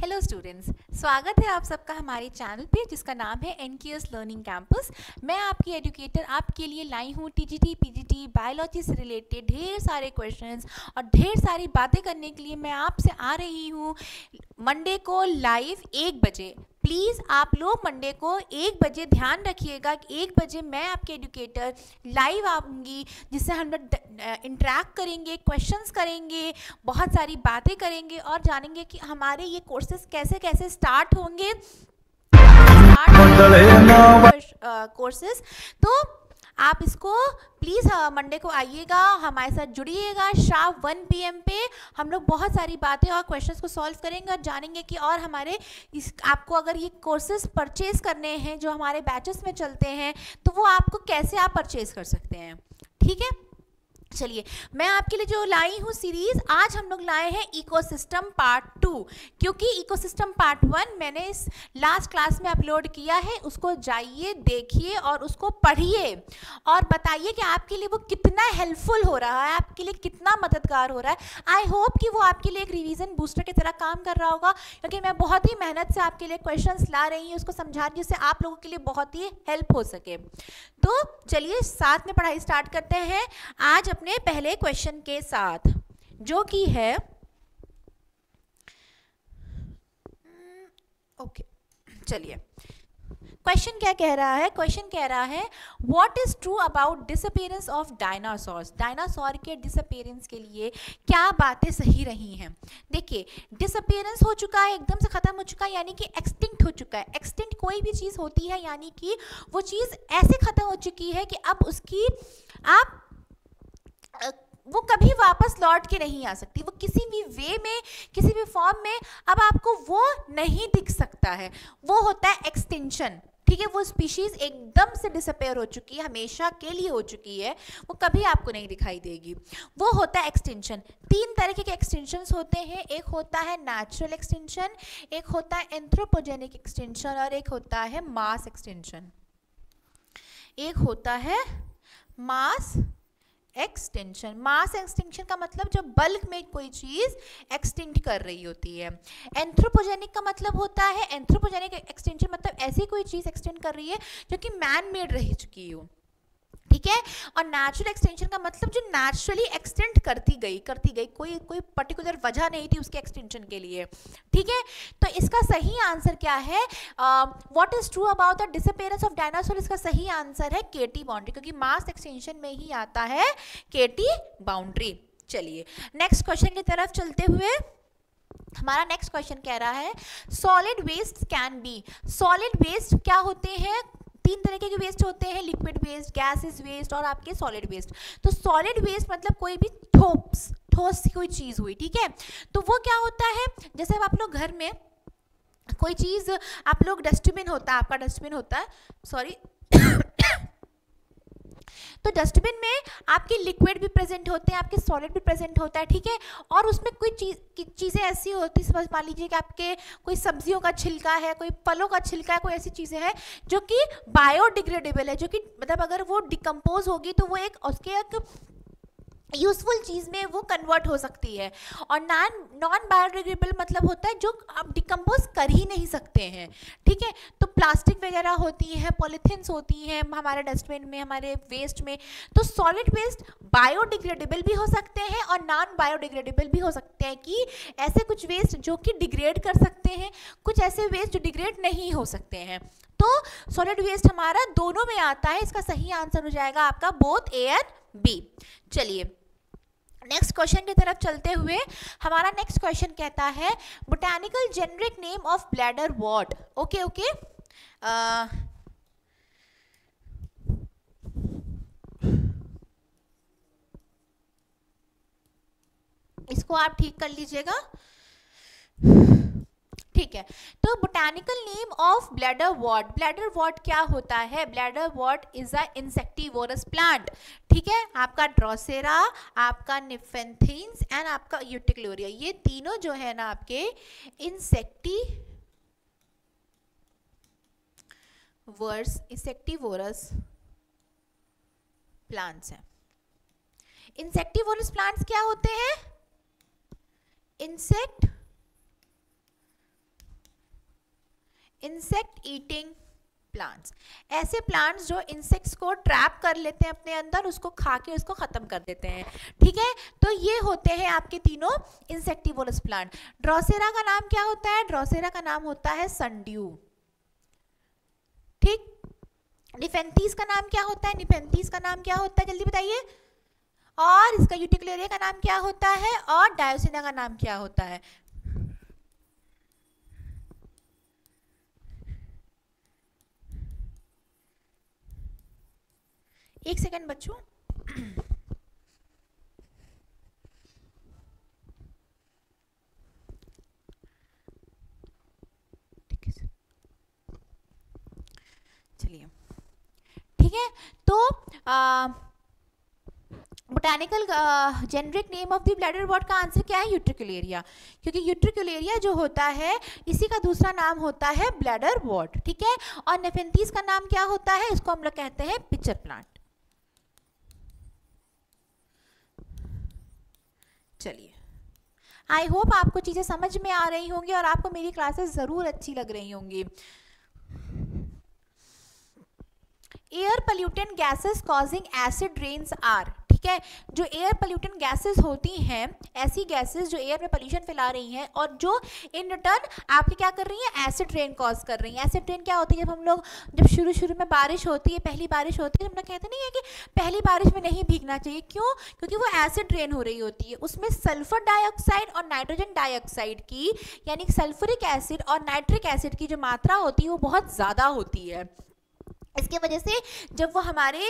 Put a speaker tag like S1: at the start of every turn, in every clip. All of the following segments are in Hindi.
S1: हेलो स्टूडेंट्स, स्वागत है आप सबका हमारे चैनल पे जिसका नाम है एनकेएस लर्निंग कैंपस। मैं आपकी एजुकेटर आपके लिए लाई हूँ टीजीटी पीजीटी बायोलॉजी से रिलेटेड ढेर सारे क्वेश्चंस और ढेर सारी बातें करने के लिए मैं आपसे आ रही हूँ मंडे को लाइव 1 बजे। प्लीज़ आप लोग मंडे को 1 बजे ध्यान रखिएगा कि 1 बजे मैं आपके एजुकेटर लाइव आऊँगी, जिससे हम लोग इंटरेक्ट करेंगे, क्वेश्चंस करेंगे, बहुत सारी बातें करेंगे और जानेंगे कि हमारे ये कोर्सेज कैसे कैसे स्टार्ट होंगे कोर्सेज। तो आप इसको प्लीज़ मंडे को आइएगा, हमारे साथ जुड़िएगा। शाम 1 PM पे हम लोग बहुत सारी बातें और क्वेश्चंस को सॉल्व करेंगे और जानेंगे कि और हमारे आपको अगर ये कोर्सेज परचेज करने हैं जो हमारे बैचेस में चलते हैं तो वो आपको कैसे आप परचेज कर सकते हैं। ठीक है, चलिए मैं आपके लिए जो लाई हूँ सीरीज, आज हम लोग लाए हैं इकोसिस्टम पार्ट 2, क्योंकि इकोसिस्टम पार्ट 1 मैंने इस लास्ट क्लास में अपलोड किया है। उसको जाइए, देखिए और उसको पढ़िए और बताइए कि आपके लिए वो कितना हेल्पफुल हो रहा है, आपके लिए कितना मददगार हो रहा है। आई होप कि वो आपके लिए एक रिवीजन बूस्टर की तरह काम कर रहा होगा, क्योंकि मैं बहुत ही मेहनत से आपके लिए क्वेश्चंस ला रही हूँ, उसको समझा रही हूँ, जिससे आप लोगों के लिए बहुत ही हेल्प हो सके। तो चलिए साथ में पढ़ाई स्टार्ट करते हैं आज अपने पहले क्वेश्चन के साथ, जो कि है चलिए क्वेश्चन क्या कह रहा है। क्वेश्चन कह रहा है what is true about disappearance of dinosaurs. Dinosaur के डिसअपीयरेंस के लिए क्या बातें सही रही हैं। देखिए, डिसअपीयरेंस हो चुका है, एकदम से खत्म हो चुका है, यानी कि एक्सटिंक्ट हो चुका है। एक्सटिंक्ट कोई भी चीज़ होती है यानी कि वो चीज़ ऐसे खत्म हो चुकी है कि अब उसकी आप वो कभी वापस लौट के नहीं आ सकती। वो किसी भी वे में, किसी भी फॉर्म में अब आपको वो नहीं दिख सकता है। वो होता है एक्सटिंक्शन। ठीक है, वो स्पीशीज एकदम से डिसअपेयर हो चुकी है, हमेशा के लिए हो चुकी है, वो कभी आपको नहीं दिखाई देगी। वो होता है एक्सटिंक्शन। 3 तरीके के एक्सटिंक्शंस होते हैं। एक होता है नेचुरल एक्सटिंक्शन, एक होता है एंथ्रोपोजेनिक एक्सटिंक्शन और एक होता है मास एक्सटिंक्शन। एक होता है मास एक्सटिंक्शन। मास एक्सटिंक्शन का मतलब जब बल्क में कोई चीज एक्सटिंक्ट कर रही होती है। एंथ्रोपोजेनिक का मतलब होता है, एंथ्रोपोजेनिक एक्सटिंक्शन मतलब ऐसी कोई चीज एक्सटिंक्ट कर रही है जो कि मैन मेड रह चुकी हो। ठीक है, और नेचुरल एक्सटेंशन का मतलब जो नेचुरली एक्सटेंड करती गई कोई पर्टिकुलर वजह नहीं थी उसके एक्सटेंशन के लिए। ठीक है, तो इसका सही आंसर क्या है। What is true about the disappearance of dinosaur, इसका सही आंसर है केटी बाउंड्री, क्योंकि मास एक्सटेंशन में ही आता है केटी बाउंड्री। चलिए नेक्स्ट क्वेश्चन की तरफ चलते हुए, हमारा नेक्स्ट क्वेश्चन कह रहा है solid waste can be. Solid waste क्या होते हैं। 3 तरीके के वेस्ट होते हैं, लिक्विड वेस्ट, गैसेस वेस्ट और आपके सॉलिड वेस्ट। तो सॉलिड वेस्ट मतलब कोई भी ठोस कोई चीज हुई। ठीक है, तो वो क्या होता है, जैसे आप लोग घर में कोई चीज, आप लोग डस्टबिन होता है, आपका डस्टबिन होता है, सॉरी तो डस्टबिन में आपके लिक्विड भी प्रेजेंट होते हैं, आपके सॉलिड भी प्रेजेंट होता है। ठीक है, और उसमें कोई चीज़ें ऐसी होती है, मान लीजिए कि आपके कोई सब्जियों का छिलका है, कोई फलों का छिलका है, कोई ऐसी चीज़ें हैं जो कि बायोडिग्रेडेबल है, जो कि मतलब अगर वो डिकम्पोज होगी तो वो एक उसके एक यूजफुल चीज़ में वो कन्वर्ट हो सकती है। और नॉन बायोडिग्रेडेबल मतलब होता है जो आप डिकम्पोज कर ही नहीं सकते हैं। ठीक है, तो प्लास्टिक वगैरह होती है, पॉलीथिन्स होती हैं हमारे डस्टबिन में, हमारे वेस्ट में। तो सॉलिड वेस्ट बायोडिग्रेडेबल भी हो सकते हैं और नॉन बायोडिग्रेडेबल भी हो सकते हैं, कि ऐसे कुछ वेस्ट जो कि डिग्रेड कर सकते हैं, कुछ ऐसे वेस्ट जो डिग्रेड नहीं हो सकते हैं। तो सॉलिड वेस्ट हमारा दोनों में आता है। इसका सही आंसर हो जाएगा आपका बोथ ए एंड बी। चलिए नेक्स्ट क्वेश्चन की तरफ चलते हुए, हमारा नेक्स्ट क्वेश्चन कहता है botanical generic name of bladderwort. Okay, इसको आप ठीक कर लीजिएगा। ठीक है, तो botanical name of bladderwort. Bladderwort क्या होता है। Bladderwort is a insectivorous plant. ठीक है, आपका ड्रोसेरा, आपका निफेंथीन्स एंड आपका यूटिक्लोरिया, ये तीनों जो है ना आपके इंसेक्टिवोरस प्लांट्स हैं। इंसेक्टिवोरस प्लांट्स क्या होते हैं। इंसेक्ट इंसेक्ट ईटिंग प्लांट्स, ऐसे प्लांट्स जो इंसेक्ट्स को ट्रैप कर लेते हैं अपने अंदर, उसको खा के उसको खत्म कर देते हैं, ठीक है। तो ये होते हैं आपके तीनों इंसेक्टिवोरस प्लांट। ड्रोसेरा का नाम क्या होता है? ड्रोसेरा का नाम होता है सनड्यू, ठीक। निफेंथीस का नाम क्या होता है? निफेंथीस का नाम क्या होता है, जल्दी बताइए। और इसका यूटिकुलेरिया का नाम क्या होता है? और डायोसिना का नाम क्या होता है? एक सेकंड बच्चों। चलिए, ठीक है। तो botanical generic name of the bladderwort का आंसर क्या है? यूट्रिकुलेरिया, क्योंकि यूट्रिकुलेरिया जो होता है इसी का दूसरा नाम होता है ब्लैडर वॉर्ट, ठीक है। और नेफेंथीस का नाम क्या होता है? इसको हम लोग कहते हैं पिचर प्लांट। चलिए, आई होप आपको चीजें समझ में आ रही होंगी और आपको मेरी क्लासेस जरूर अच्छी लग रही होंगी। Air pollutant gases causing acid rains are, ठीक है। जो एयर पोल्यूटेंट गैसेस होती हैं, ऐसी गैसेस जो एयर में पोल्यूशन फैला रही हैं और जो इन रिटर्न आपके क्या कर रही हैं? एसिड रेन कॉज कर रही हैं। एसिड रेन क्या होती है? जब शुरू में बारिश होती है, पहली बारिश होती है, हम लोग कहते नहीं है कि पहली बारिश में नहीं भीगना चाहिए, क्यों? क्योंकि वो एसिड रेन हो रही होती है, उसमें सल्फर डाइऑक्साइड और नाइट्रोजन डाइऑक्साइड की, यानी सल्फ्यूरिक एसिड और नाइट्रिक एसिड की जो मात्रा होती है वो बहुत ज़्यादा होती है। इसके वजह से जब वो हमारे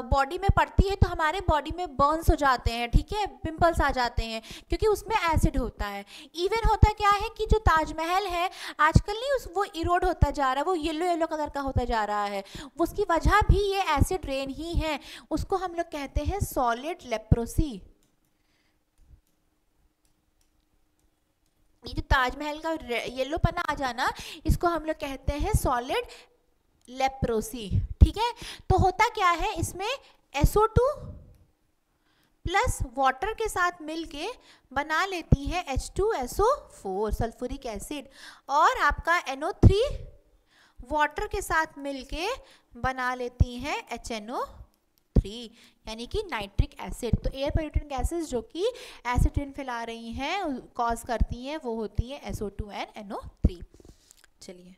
S1: बॉडी में पड़ती है तो हमारे बॉडी में बर्न्स हो जाते हैं, ठीक है, पिंपल्स आ जाते हैं, क्योंकि उसमें एसिड होता है। इवन होता क्या है कि जो ताजमहल है आजकल नहीं वो इरोड होता जा रहा है, वो येलो येलो कलर का होता जा रहा है, उसकी वजह भी ये एसिड रेन ही है। उसको हम लोग कहते हैं सॉलिड लेप्रोसी। ये जो ताजमहल का येलो पना आ जाना, इसको हम लोग कहते हैं सॉलिड लेप्रोसी, ठीक है। तो होता क्या है, इसमें SO2 प्लस वाटर के साथ मिलके बना लेती है H2SO4 सल्फ्यूरिक एसिड, और आपका NO3 वाटर के साथ मिलके बना लेती है HNO3 यानी कि नाइट्रिक एसिड। तो एयर पोल्यूटेंट गैसेस जो कि एसिड रेन फैला रही हैं, कॉज करती हैं, वो होती है SO2 एंड NO3। चलिए,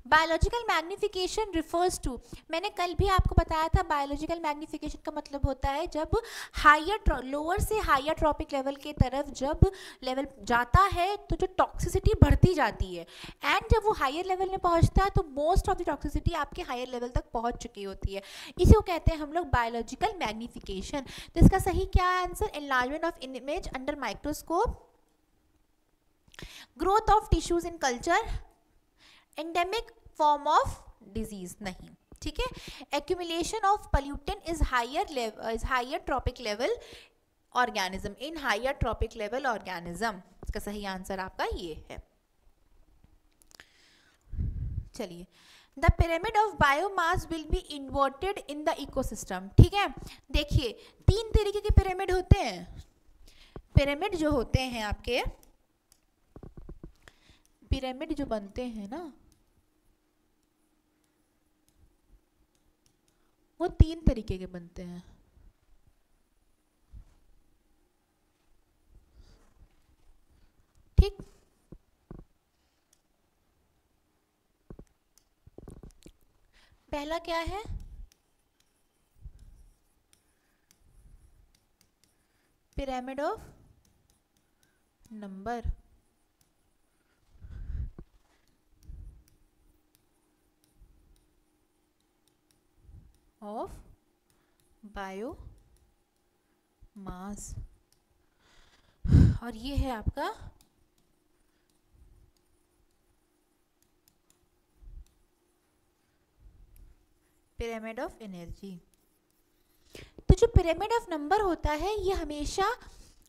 S1: बायोलॉजिकल मैग्निफिकेशन रिफर्स टू, मैंने कल भी आपको बताया था बायोलॉजिकल मैग्निफिकेशन का मतलब होता है जब हायर लोअर से हायर ट्रॉपिक लेवल के तरफ जब लेवल जाता है तो जो टॉक्सिसिटी बढ़ती जाती है, एंड जब वो हायर लेवल में पहुंचता है तो मोस्ट ऑफ द टॉक्सिसिटी आपके हायर लेवल तक पहुंच चुकी होती है। इसी को कहते हैं हम लोग बायोलॉजिकल मैग्निफिकेशन। तो इसका सही क्या answer? Enlargement of image under microscope, growth of tissues in culture, endemic form of disease नहीं, ठीक है। Accumulation of pollutant is higher trophic level organism, in higher trophic level organism. इसका सही आंसर आपका ये है। चलिए, the pyramid of biomass will be inverted in the ecosystem, ठीक है। देखिए, 3 तरीके के पिरामिड होते हैं। पिरामिड जो होते हैं आपके, पिरामिड जो बनते हैं ना, वो 3 तरीके के बनते हैं। ठीक, पहला क्या है? Pyramid of number, of biomass, और ये है आपका पिरामिड ऑफ एनर्जी। तो जो पिरामिड ऑफ नंबर होता है ये हमेशा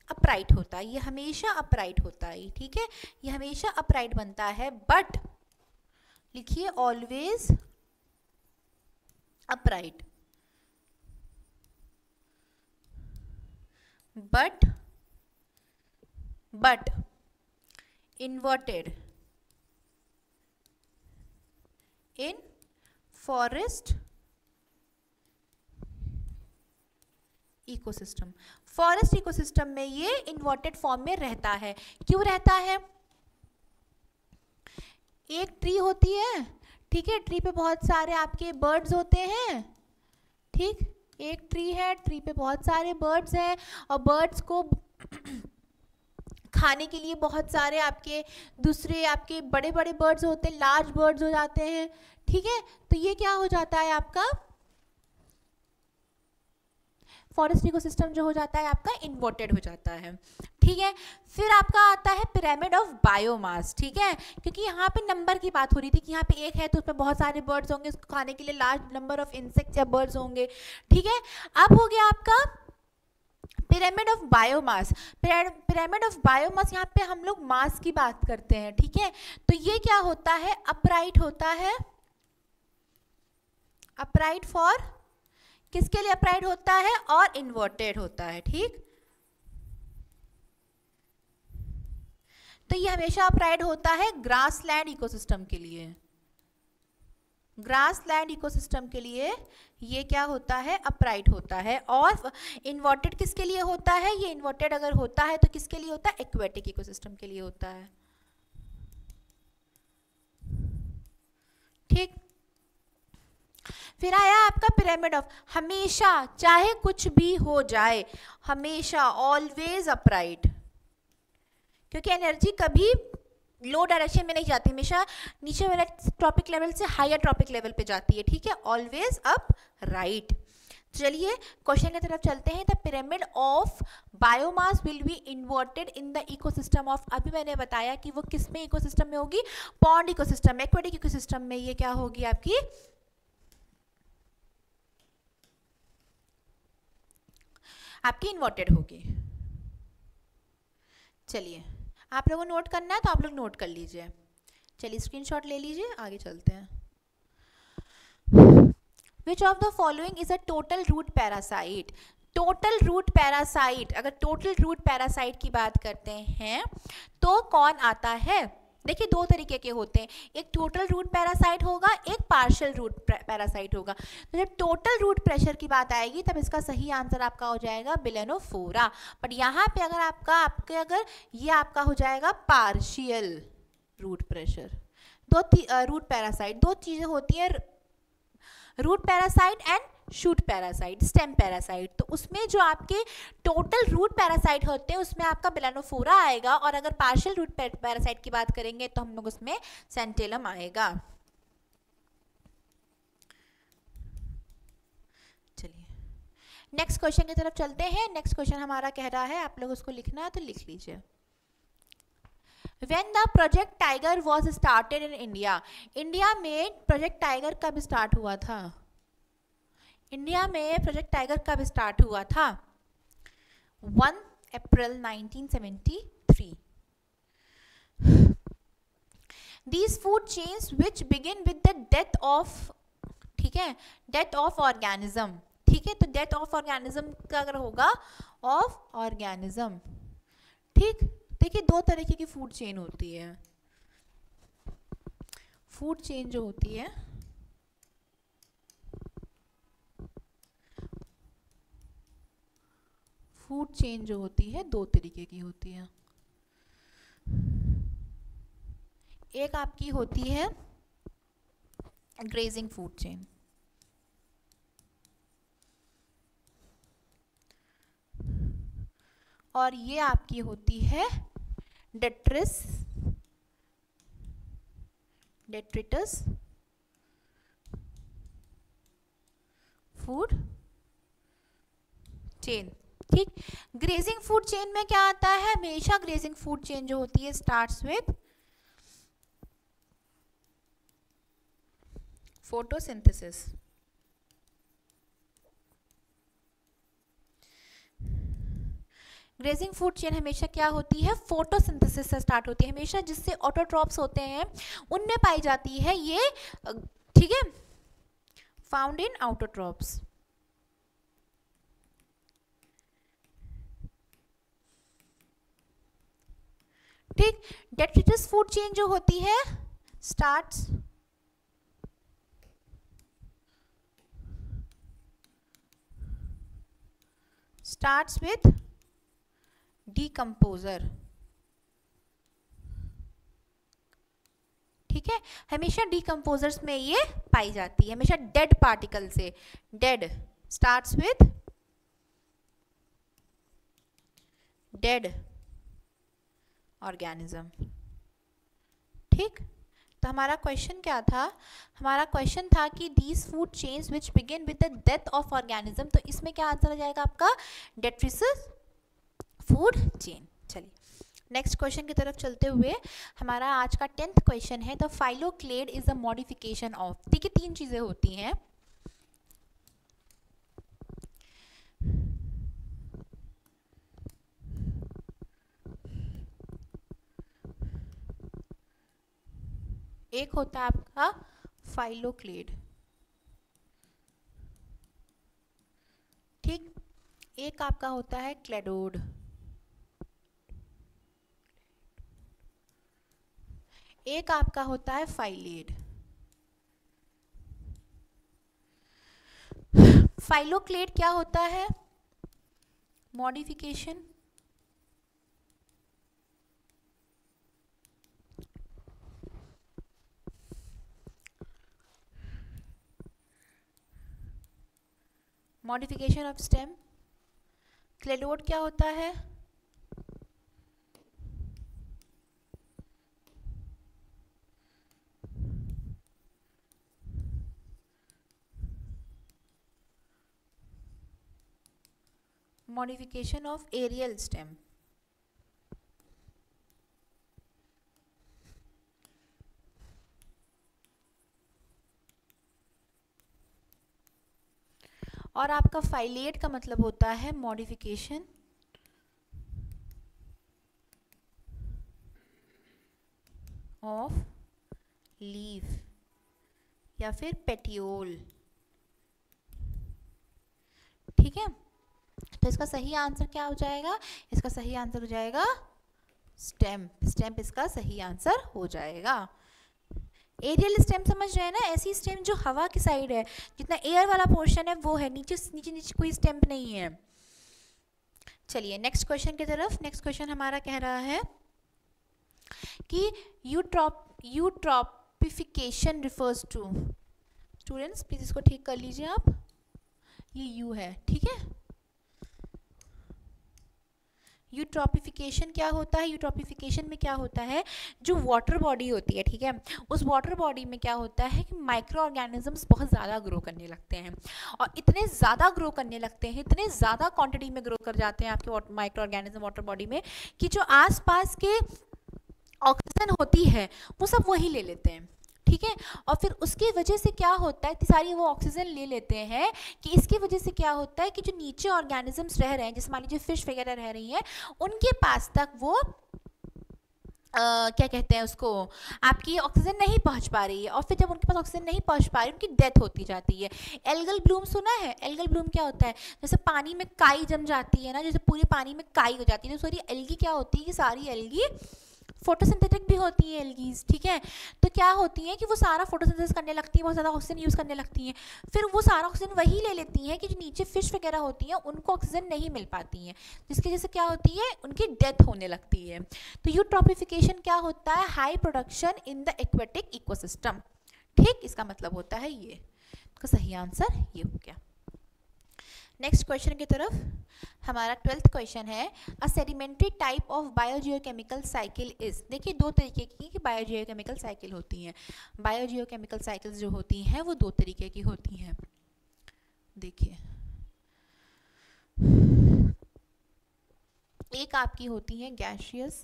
S1: अपराइट होता है, ये हमेशा अपराइट होता है, ठीक है, ये हमेशा अपराइट बनता है, बट लिखिए always upright, but inverted in forest ecosystem. Forest ecosystem में ये इन्वर्टेड फॉर्म में रहता है। क्यों रहता है? एक ट्री होती है, ठीक है, ट्री पे बहुत सारे आपके बर्ड्स होते हैं, ठीक, एक ट्री है, ट्री पे बहुत सारे बर्ड्स हैं और बर्ड्स को खाने के लिए बहुत सारे आपके दूसरे आपके बड़े बड़े बर्ड्स होते हैं, लार्ज बर्ड्स हो जाते हैं, ठीक है। तो ये क्या हो जाता है आपका फॉरेस्ट इकोसिस्टम जो हो जाता है आपका इन्वर्टेड हो जाता है, ठीक है। फिर आपका आता है पिरामिड ऑफ बायोमास, ठीक है, क्योंकि यहाँ पे नंबर की बात हो रही थी कि यहाँ पे एक है तो उसमें बहुत सारे बर्ड्स होंगे, उसको खाने के लिए लार्ज नंबर ऑफ इंसेक्ट्स या बर्ड्स होंगे, ठीक है। अब हो गया आपका pyramid of biomass. Pyramid of biomass, यहाँ पे हम लोग मास की बात करते हैं, ठीक है। तो ये क्या होता है? अपराइट होता है। अपराइट फॉर किसके लिए अपराइट होता है? और इन्वर्टेड होता है, ठीक। तो ये हमेशा अपराइट होता है ग्रासलैंड इकोसिस्टम के लिए। ग्रासलैंड इकोसिस्टम के लिए ये क्या होता है? अपराइट होता है। और इन्वर्टेड किसके लिए होता है? ये इन्वर्टेड अगर होता है तो किसके लिए होता है? एक्वेटिक इकोसिस्टम के लिए होता है, ठीक। फिर आया आपका पिरामिड ऑफ, हमेशा चाहे कुछ भी हो जाए, हमेशा ऑलवेज अपराइट, क्योंकि एनर्जी कभी लो डायरेक्शन में नहीं जाती, हमेशा नीचे वाले ट्रॉपिक लेवल से हायर ट्रॉपिक लेवल पे जाती है, ठीक है, ऑलवेज अप राइट। चलिए क्वेश्चन की तरफ चलते हैं। The pyramid of biomass will be inverted in the ecosystem of, अभी मैंने बताया कि वो किस में इकोसिस्टम में होगी? पॉन्ड इकोसिस्टम में, एक्वेटिक इकोसिस्टम में ये क्या होगी आपकी? आपकी इन्वर्टेड होगी। चलिए आप लोगों को नोट करना है तो आप लोग नोट कर लीजिए। चलिए स्क्रीनशॉट ले लीजिए, आगे चलते हैं। Which of the following is a total root parasite? Total root parasite, अगर टोटल रूट पैरासाइट की बात करते हैं तो कौन आता है? देखिए दो तरीके के होते हैं, एक टोटल रूट पैरासाइट होगा, एक पार्शियल रूट पैरासाइट होगा। तो जब टोटल रूट प्रेशर की बात आएगी तब इसका सही आंसर आपका हो जाएगा बेलेनोफोरा। बट यहाँ पे अगर अगर ये आपका हो जाएगा partial root pressure. Root parasite दो चीज़ें होती हैं, root parasite and shoot parasite, stem parasite. तो उसमें जो आपके टोटल रूट पैरासाइट होते हैं उसमें आपका बेलेनोफोरा आएगा, और अगर पार्शियल रूट पैरासाइट की बात करेंगे तो हम लोग उसमें सेंटेलम आएगा। चलिए नेक्स्ट क्वेश्चन की तरफ चलते हैं। नेक्स्ट क्वेश्चन हमारा कह रहा है, आप लोग उसको लिखना है तो लिख लीजिए। When the Project Tiger was started in India, India में प्रोजेक्ट टाइगर कब स्टार्ट हुआ था? इंडिया में प्रोजेक्ट टाइगर कब स्टार्ट हुआ था? 1 अप्रैल 1973। These food chains which begin with the death of, ठीक है, डेथ ऑफ ऑर्गेनिज्म, ठीक है, तो डेथ ऑफ ऑर्गेनिज्म का अगर होगा ऑफ ऑर्गेनिज्म, ठीक। देखिए दो तरीके की फूड चेन होती है। फूड चेन जो होती है फूड चेन जो होती है दो तरीके की होती है। एक आपकी होती है ग्रेजिंग फूड चेन, और ये आपकी होती है डेट्रिटस फूड चेन, ठीक। ग्रेजिंग फूड चेन में क्या आता है? हमेशा ग्रेजिंग फूड चेन जो होती है starts with photosynthesis. Grazing food chain हमेशा क्या होती है? फोटोसिंथेसिस से स्टार्ट होती है हमेशा, जिससे ऑटोट्रॉप्स होते हैं उनमें पाई जाती है ये, ठीक है, फाउंड इन ऑटोट्रॉप्स। ठीक, डेट्रिटस फूड चेन जो होती है स्टार्ट्स स्टार्ट्स विथ डीकम्पोजर, ठीक है, हमेशा डीकम्पोजर्स में ये पाई जाती है, हमेशा डेड पार्टिकल से, dead starts with dead organism, ठीक। तो हमारा क्वेश्चन क्या था, हमारा क्वेश्चन था कि these food chains which begin with the death of organism, तो इसमें क्या आंसर आ जाएगा आपका, डेट्रिटिस फूड चेन। चलिए नेक्स्ट क्वेश्चन की तरफ चलते हुए, हमारा आज का 10th क्वेश्चन है, the phylloclade is a modification of, देखिए 3 चीजें होती हैं, एक होता है आपका फाइलोक्लेड, ठीक, एक आपका होता है क्लेडोड, एक आपका होता है फाइलेड। फाइलोक्लेड क्या होता है, modification, modification of stem. Cladode क्या होता है, मॉडिफिकेशन ऑफ एरियल स्टेम। और आपका फाइलेट का मतलब होता है मॉडिफिकेशन ऑफ लीफ या फिर पेटियोल, ठीक है। तो इसका सही आंसर क्या हो जाएगा, इसका सही आंसर हो जाएगा स्टेम, स्टेम इसका सही आंसर हो जाएगा। एरियल स्टेम समझ रहे हैं ना, ऐसी स्टेम जो हवा की साइड है, जितना एयर वाला पोर्शन है वो है, नीचे नीचे नीचे कोई स्टेम नहीं है। चलिए नेक्स्ट क्वेश्चन की तरफ, नेक्स्ट क्वेश्चन हमारा कह रहा है कि यूट्रॉपिफिकेशन रिफर्स टू, स्टूडेंट्स प्लीज इसको ठीक कर लीजिए आप, ये यू है, ठीक है। यूट्रॉपिफिकेशन क्या होता है, यूट्रॉपिफिकेशन में क्या होता है, जो वाटर बॉडी होती है, ठीक है, उस वाटर बॉडी में क्या होता है कि माइक्रो ऑर्गेनिजम्स बहुत ज़्यादा ग्रो करने लगते हैं, और इतने ज़्यादा ग्रो करने लगते हैं, इतने ज़्यादा क्वांटिटी में ग्रो कर जाते हैं आपके माइक्रो ऑर्गेनिज्म वाटर बॉडी में, कि जो आसपास के ऑक्सीजन होती है वो सब वही ले लेते हैं, ठीक है। और फिर उसकी वजह से क्या होता है, इतनी सारी वो ऑक्सीजन ले लेते हैं कि इसकी वजह से क्या होता है कि जो नीचे ऑर्गेनिजम्स रह रहे हैं, जैसे मान लीजिए फिश वगैरह रह रही हैं, उनके पास तक वो क्या कहते हैं उसको, आपकी ऑक्सीजन नहीं पहुंच पा रही है, और फिर जब उनके पास ऑक्सीजन नहीं पहुंच पा रही, उनकी डेथ होती जाती है। एल्गल ब्लूम सुना है, एल्गल ब्लूम क्या होता है, जैसे पानी में काई जम जाती है ना, जैसे पूरे पानी में काई हो जाती है, तो सारी एल्गी क्या होती है कि सारी एल्गी फोटोसिंथेटिक भी होती है एल्गीज, ठीक है। तो क्या होती है कि वो सारा फोटोसिंथेसिस करने लगती है, बहुत ज़्यादा ऑक्सीजन यूज़ करने लगती हैं, फिर वो सारा ऑक्सीजन वही ले लेती हैं कि जो नीचे फिश वगैरह होती हैं उनको ऑक्सीजन नहीं मिल पाती है, जिसकी वजह से क्या होती है, उनकी डेथ होने लगती है। तो यूट्रॉपिफिकेशन क्या होता है, high production in the aquatic ecosystem, ठीक, इसका मतलब होता है ये, इसका सही आंसर ये हो गया। नेक्स्ट क्वेश्चन की तरफ, हमारा 12th क्वेश्चन है, a sedimentary type of biogeochemical cycle is, देखिए 2 तरीके की बायोजियोकेमिकल साइकिल होती हैं, बायोजियोकेमिकल साइकिल्स जो होती हैं वो 2 तरीके की होती हैं, देखिए एक आपकी होती है गैसियस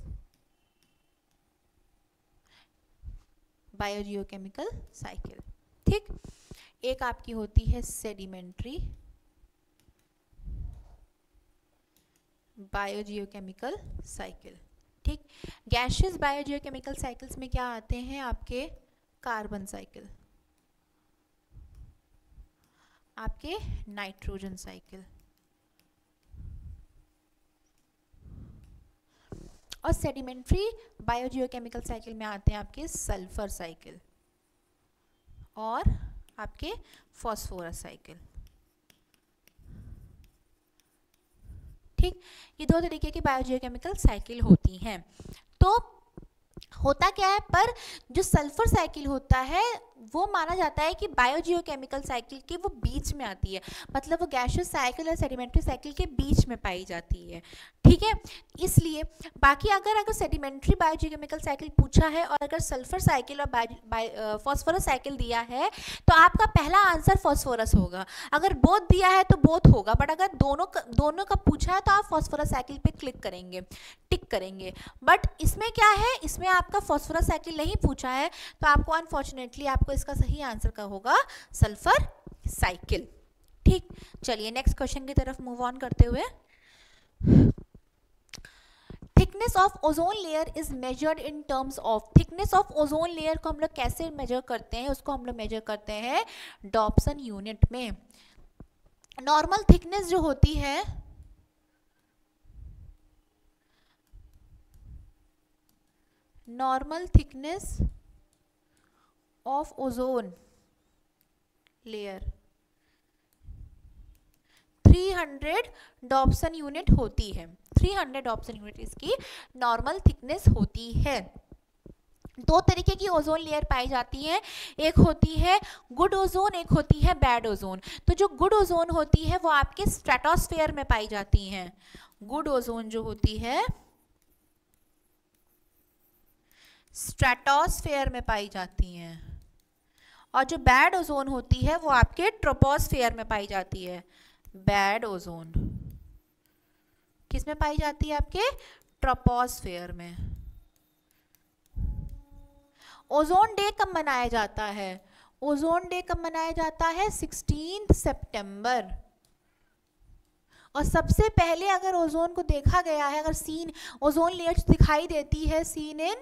S1: बायोजियोकेमिकल साइकिल, ठीक, एक आपकी होती है सेडिमेंट्री बायोजियोकेमिकल साइकिल, ठीक। गैसियस बायोजियोकेमिकल साइकिल्स में क्या आते हैं आपके, कार्बन साइकिल, आपके नाइट्रोजन साइकिल, और सेडिमेंट्री बायोजियोकेमिकल साइकिल में आते हैं आपके सल्फर साइकिल और आपके फॉस्फोरस साइकिल, ठीक, ये दो तरीके की बायोजियोकेमिकल साइकिल होती हैं। तो होता क्या है, पर जो सल्फर साइकिल होता है वो माना जाता है कि बायोजियोकेमिकल साइकिल के वो बीच में आती है, मतलब वो गैसियस साइकिल और सेडिमेंट्री साइकिल के बीच में पाई जाती है। ठीक है, इसलिए बाकी अगर सेडिमेंट्री बायोजियोकेमिकल साइकिल पूछा है और अगर सल्फर साइकिल और फॉस्फोरस साइकिल दिया है तो आपका पहला आंसर फॉस्फोरस होगा। अगर बोथ दिया है तो बोथ होगा, बट अगर दोनों का पूछा है तो आप फॉस्फोरस साइकिल पे क्लिक करेंगे, टिक करेंगे। बट इसमें क्या है, इसमें आपका फॉस्फोरस साइकिल नहीं पूछा है, तो आपको अनफॉर्चुनेटली आपको इसका सही आंसर का होगा सल्फर साइकिल। ठीक, चलिए नेक्स्ट क्वेश्चन की तरफ मूव ऑन करते हुए, thickness of ozone layer is measured in terms of, thickness of ozone layer को हम लोग कैसे मेजर करते हैं, उसको हम लोग मेजर करते हैं डॉप्सन यूनिट में। नॉर्मल थिकनेस जो होती है, normal thickness of ozone layer 300 Dobson unit होती है। 300 डॉप्सन यूनिट इसकी नॉर्मल थिकनेस होती है। दो तरीके की ओजोन लेयर पाई जाती है, एक होती है गुड ओजोन, एक होती है बैड ओजोन। तो जो गुड ओजोन होती है वो आपके स्ट्रेटोस्फेयर में पाई जाती हैं। गुड ओजोन जो होती है स्ट्रेटोस्फेयर में पाई जाती हैं, और जो बैड ओजोन होती है वो आपके ट्रोपोस्फेयर में पाई जाती है। बैड ओजोन किस में पाई जाती है, आपके ट्रोपोस्फेयर में। ओजोन डे कब मनाया जाता है, ओजोन डे कब मनाया जाता है, 16 सितंबर। और सबसे पहले अगर ओजोन को देखा गया है, अगर सीन ओजोन लेयर दिखाई देती है, सीन इन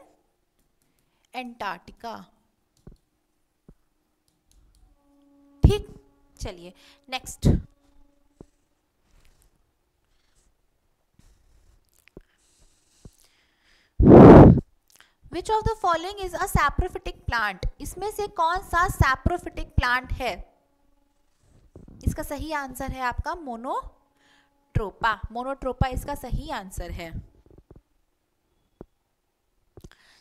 S1: एंटार्क्टिका। ठीक, चलिए next, which of the following is a saprophytic plant, इसमें से कौन सा सैप्रोफिटिक प्लांट है। इसका सही आंसर है आपका मोनोट्रोपा। मोनोट्रोपा इसका सही आंसर है।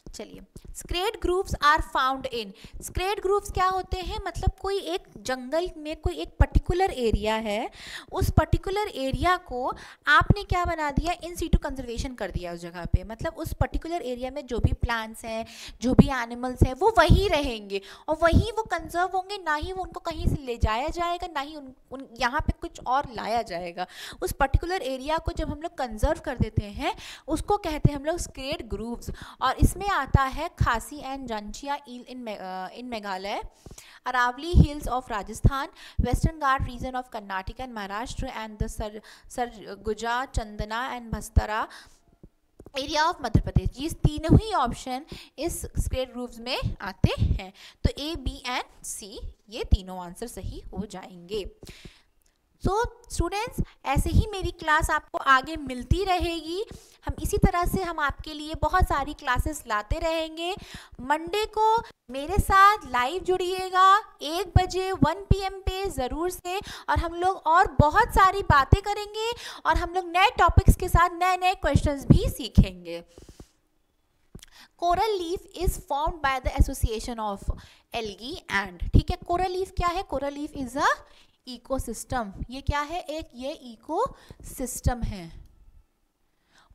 S1: चलिए, sacred groves are found in, sacred groves क्या होते हैं, मतलब कोई एक जंगल में कोई एक पर्टिकुलर एरिया है, उस पर्टिकुलर एरिया को आपने क्या बना दिया, इन सीटू कंजर्वेशन कर दिया उस जगह पे। मतलब उस पर्टिकुलर एरिया में जो भी प्लांट्स हैं, जो भी एनिमल्स हैं, वो वहीं रहेंगे और वहीं वो कंजर्व होंगे, ना ही वो उनको कहीं से ले जाया जाएगा, ना ही उन यहाँ पे कुछ और लाया जाएगा। उस पर्टिकुलर एरिया को जब हम लोग कंजर्व कर देते हैं उसको कहते हैं हम लोग स्क्रेड ग्रूव्स। और इसमें आता है Khasi and Jaintia hills in Meghalaya, Aravalli hills of Rajasthan, western Ghat region of Karnataka and Maharashtra, and the Sarguja, Chandana and Bastar area of Madhya Pradesh. ये तीनों ही ऑप्शन इस स्क्रेड ग्रूव्स में आते हैं। तो ए, बी एंड सी ये तीनों आंसर सही हो जाएंगे। सो स्टूडेंट्स, ऐसे ही मेरी क्लास आपको आगे मिलती रहेगी। हम इसी तरह से हम आपके लिए बहुत सारी क्लासेस लाते रहेंगे। मंडे को मेरे साथ लाइव जुड़िएगा 1 बजे 1 PM पे ज़रूर से, और हम लोग और बहुत सारी बातें करेंगे और हम लोग नए टॉपिक्स के साथ नए नए क्वेश्चंस भी सीखेंगे। Coral leaf is formed by the association of algae and, ठीक है, कोरल लीफ क्या है, coral leaf is a ecosystem. ये क्या है, एक ये इकोसिस्टम है,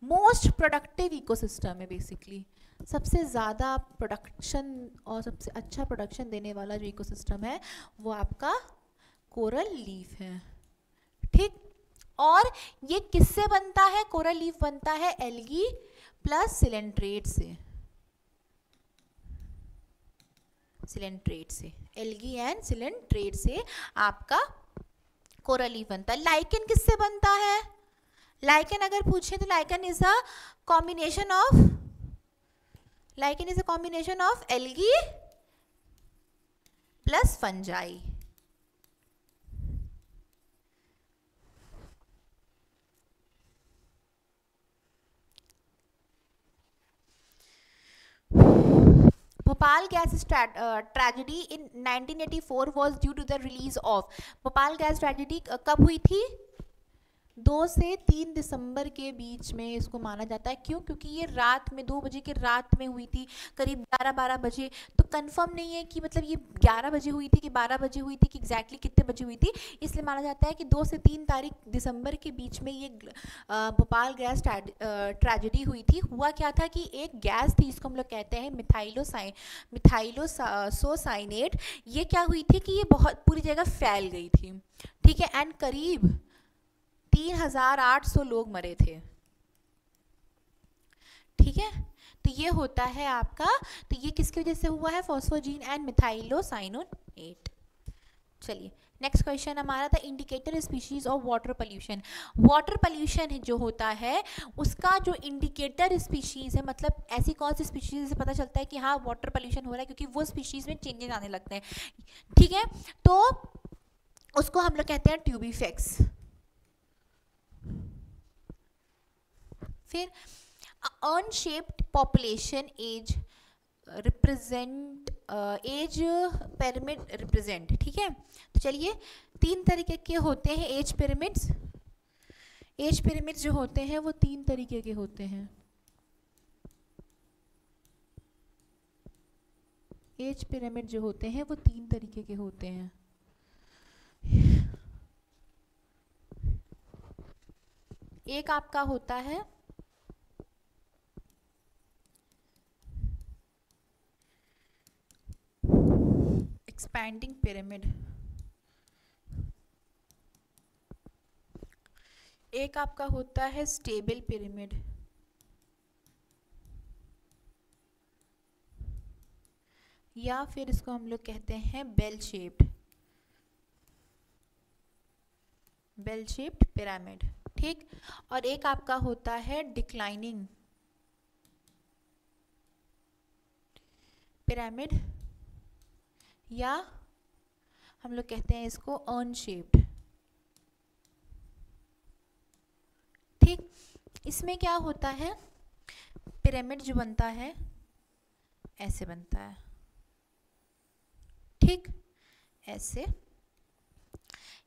S1: मोस्ट प्रोडक्टिव इकोसिस्टम है। बेसिकली सबसे ज़्यादा प्रोडक्शन और सबसे अच्छा प्रोडक्शन देने वाला जो इकोसिस्टम है वो आपका कोरल लीफ है। ठीक, और ये किससे बनता है, कोरल लीफ बनता है एल्गी प्लस सिलेंट्रेट से, सिलेंट्रेट से, एल्गी एंड सिलेंट्रेट से आपका कोरल लीफ बनता है। लाइकेन किससे बनता है, लाइकेन अगर पूछे तो lichen is a combination of, lichen is a combination of algae plus fungi. Bhopal gas tragedy in 1984 was due to the release of, Bhopal gas tragedy कब हुई थी, 2 से 3 दिसंबर के बीच में इसको माना जाता है। क्यों? क्योंकि ये रात में 2 बजे के रात में हुई थी, करीब 11-12 बजे। तो कंफर्म नहीं है कि मतलब ये 11 बजे हुई थी कि 12 बजे हुई थी कि एग्जैक्टली कितने बजे हुई थी, इसलिए माना जाता है कि 2 से 3 तारीख दिसंबर के बीच में ये भोपाल गैस ट्रेजेडी हुई थी। हुआ क्या था कि एक गैस थी जिसको हम लोग कहते हैं मिथाइलोसाइनेट। ये क्या हुई थी कि ये बहुत पूरी जगह फैल गई थी, ठीक है, एंड करीब 3800 लोग मरे थे, ठीक है। तो ये होता है आपका, तो ये किसकी वजह से हुआ है? फॉस्फोजीन एंड मिथाइलोसाइनेट। चलिए नेक्स्ट क्वेश्चन हमारा था indicator species of water pollution. Water pollution जो होता है उसका जो इंडिकेटर स्पीशीज है, मतलब ऐसी कौन सी स्पीशीज से पता चलता है कि हाँ वाटर पोल्यूशन हो रहा है, क्योंकि वो स्पीशीज में चेंजेस आने लगते हैं, ठीक है। तो उसको हम लोग कहते हैं ट्यूबिफेक्स। फिर unshaped population age represent age pyramid represent, ठीक है। तो चलिए 3 तरीके के होते हैं एज पिरामिड्स। एज पिरामिड्स जो होते हैं वो 3 तरीके के होते हैं। एज पिरामिड जो होते हैं वो 3 तरीके के होते हैं। एक आपका होता है एक्सपैंडिंग पिरामिड, एक आपका होता है स्टेबल पिरामिड, या फिर इसको हम लोग कहते हैं बेल शेप्ड पिरामिड, ठीक। और एक आपका होता है डिक्लाइनिंग पिरामिड, या हम लोग कहते हैं इसको अनशेप्ड, ठीक। इसमें क्या होता है, पिरामिड जो बनता है ऐसे बनता है, ठीक, ऐसे।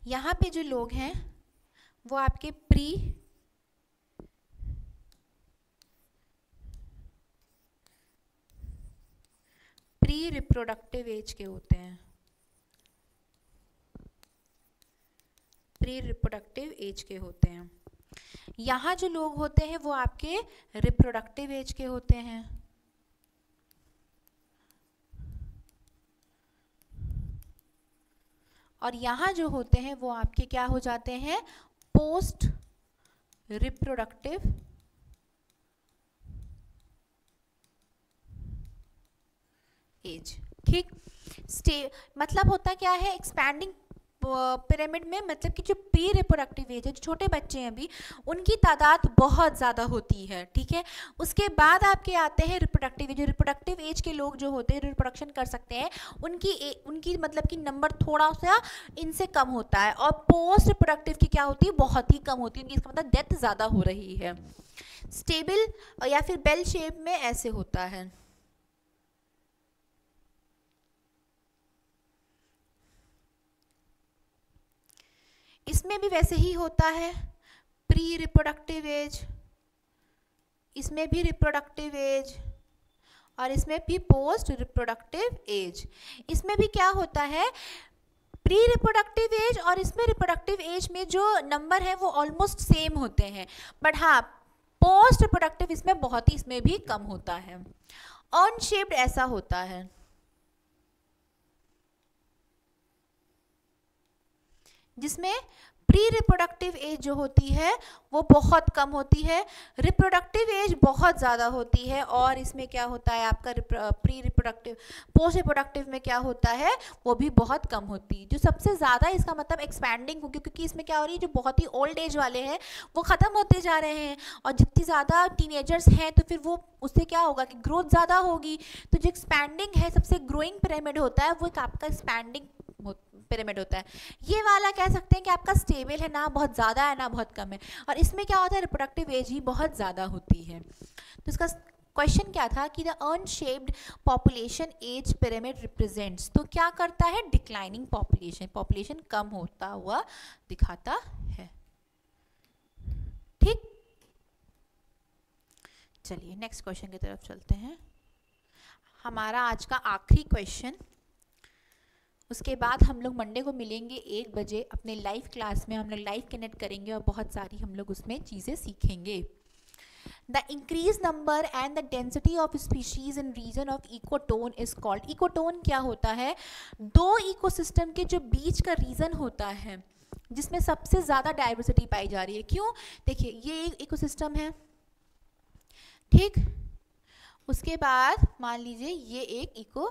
S1: यहाँ पे जो लोग हैं वो आपके प्री रिप्रोडक्टिव एज के होते हैं, प्री रिप्रोडक्टिव एज के होते हैं। यहाँ जो लोग होते हैं वो आपके रिप्रोडक्टिव एज के होते हैं, और यहाँ जो होते हैं वो आपके क्या हो जाते हैं, पोस्ट रिप्रोडक्टिव एज, ठीक। मतलब होता क्या है एक्सपैंडिंग पिरामिड में, मतलब कि जो प्री रिप्रोडक्टिव एज है, जो छोटे बच्चे हैं अभी, उनकी तादाद बहुत ज़्यादा होती है, ठीक है। उसके बाद आपके आते हैं रिप्रोडक्टिव एज। रिप्रोडक्टिव एज के लोग जो होते हैं रिप्रोडक्शन कर सकते हैं, उनकी मतलब कि नंबर थोड़ा सा इनसे कम होता है, और पोस्ट रिप्रोडक्टिव की क्या होती है, बहुत ही कम होती है, इसका मतलब डेथ ज़्यादा हो रही है। स्टेबल या फिर बेल शेप में ऐसे होता है। इसमें भी वैसे ही होता है, प्री रिप्रोडक्टिव एज, इसमें भी रिप्रोडक्टिव एज, और इसमें भी पोस्ट रिप्रोडक्टिव एज। इसमें भी क्या होता है, प्री रिप्रोडक्टिव एज और इसमें रिप्रोडक्टिव एज में जो नंबर है वो ऑलमोस्ट सेम होते हैं, बट हाँ पोस्ट रिप्रोडक्टिव इसमें बहुत ही, इसमें भी कम होता है। अनशेप्ड ऐसा होता है, जिसमें प्री रिप्रोडक्टिव एज जो होती है वो बहुत कम होती है, रिप्रोडक्टिव एज बहुत ज़्यादा होती है, और इसमें क्या होता है आपका प्री रिप्रोडक्टिव, पोस्ट रिप्रोडक्टिव में क्या होता है वो भी बहुत कम होती है। जो सबसे ज़्यादा इसका मतलब एक्सपैंडिंग होगी, क्योंकि इसमें क्या हो रही है, जो बहुत ही ओल्ड एज वाले हैं वो ख़त्म होते जा रहे हैं, और जितनी ज़्यादा टीनेजर्स हैं तो फिर वो उससे क्या होगा कि ग्रोथ ज़्यादा होगी। तो जो एक्सपैंडिंग है, सबसे ग्रोइंग पिरामिड होता है वो एक आपका एक्सपैंडिंग पिरामिड होता है। ये वाला कह सकते हैं कि आपका स्टेबल है, ना बहुत ज़्यादा है ना बहुत कम है, और इसमें क्या होता है रिप्रोडक्टिव एज ही बहुत ज़्यादा होती है। तो इसका क्वेश्चन क्या था कि the unshaped population age pyramid represents, तो क्या करता है, डिक्लाइनिंग पॉपुलेशन, पॉपुलेशन कम होता हुआ दिखाता है। ठीक, चलिए नेक्स्ट क्वेश्चन की तरफ चलते हैं। हमारा आज का आखिरी क्वेश्चन, उसके बाद हम लोग मंडे को मिलेंगे 1 बजे अपने लाइव क्लास में। हम लोग लाइव कनेक्ट करेंगे और बहुत सारी हम लोग उसमें चीज़ें सीखेंगे। The increase number and the density of species in region of ecotone is called. Ecotone क्या होता है? 2 इकोसिस्टम के जो बीच का रीजन होता है जिसमें सबसे ज़्यादा डाइवर्सिटी पाई जा रही है। क्यों? देखिए ये एक इकोसिस्टम है, ठीक, उसके बाद मान लीजिए ये एक इको,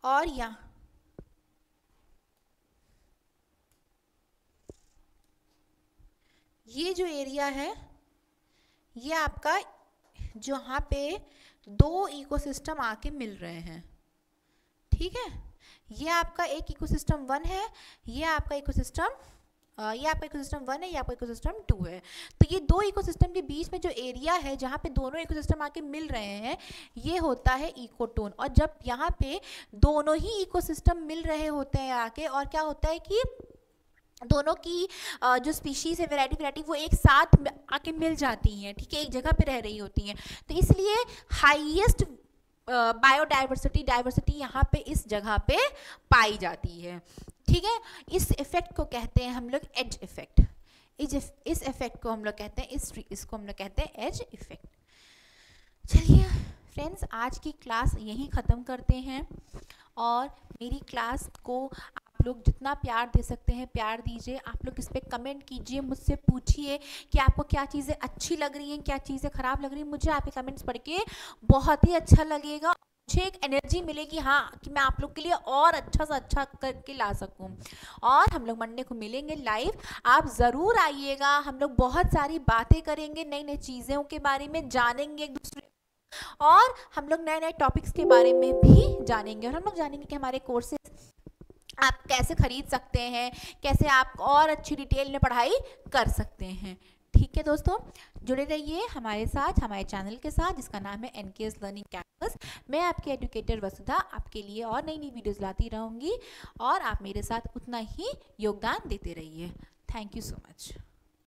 S1: और यहाँ ये जो एरिया है ये आपका जहाँ पे 2 इकोसिस्टम आके मिल रहे हैं, ठीक है। ये आपका एक इकोसिस्टम 1 है, ये आपका इकोसिस्टम 1 है, ये आपका इकोसिस्टम 2 है। तो ये 2 इकोसिस्टम के बीच में जो एरिया है जहाँ पे दोनों इकोसिस्टम आके मिल रहे हैं ये होता है इकोटोन। और जब यहाँ पे दोनों ही इकोसिस्टम मिल रहे होते हैं आके, और क्या होता है कि दोनों की जो स्पीशीज़ है वैरायटी वो एक साथ आके मिल जाती हैं, ठीक है, एक जगह पे रह रही होती हैं। तो इसलिए हाईएस्ट डाइवर्सिटी यहाँ पे इस जगह पे पाई जाती है, ठीक है। इस इफेक्ट को कहते हैं हम लोग एज इफेक्ट। इस इफेक्ट को हम लोग कहते हैं इसको हम लोग कहते हैं एज इफेक्ट। चलिए फ्रेंड्स, आज की क्लास यहीं ख़त्म करते हैं, और मेरी क्लास को आप लोग जितना प्यार दे सकते हैं प्यार दीजिए। आप लोग इस पर कमेंट कीजिए, मुझसे पूछिए कि आपको क्या चीज़ें अच्छी लग रही हैं, क्या चीज़ें ख़राब लग रही हैं। मुझे आपके कमेंट्स पढ़ के बहुत ही अच्छा लगेगा, मुझे एक एनर्जी मिलेगी, हाँ, कि मैं आप लोग के लिए और अच्छा से अच्छा करके ला सकूं। और हम लोग मंडे को मिलेंगे लाइव, आप ज़रूर आइएगा। हम लोग बहुत सारी बातें करेंगे, नई नई चीज़ों के बारे में जानेंगे एक दूसरे, और हम लोग नए नए टॉपिक्स के बारे में भी जानेंगे। और हम लोग जानेंगे कि हमारे कोर्सेज आप कैसे खरीद सकते हैं, कैसे आप और अच्छी डिटेल में पढ़ाई कर सकते हैं। ठीक है दोस्तों, जुड़े रहिए हमारे साथ, हमारे चैनल के साथ जिसका नाम है NKS लर्निंग कैंपस। मैं आपकी एजुकेटर वसुधा आपके लिए और नई नई वीडियोस लाती रहूँगी, और आप मेरे साथ उतना ही योगदान देते रहिए। Thank you so much.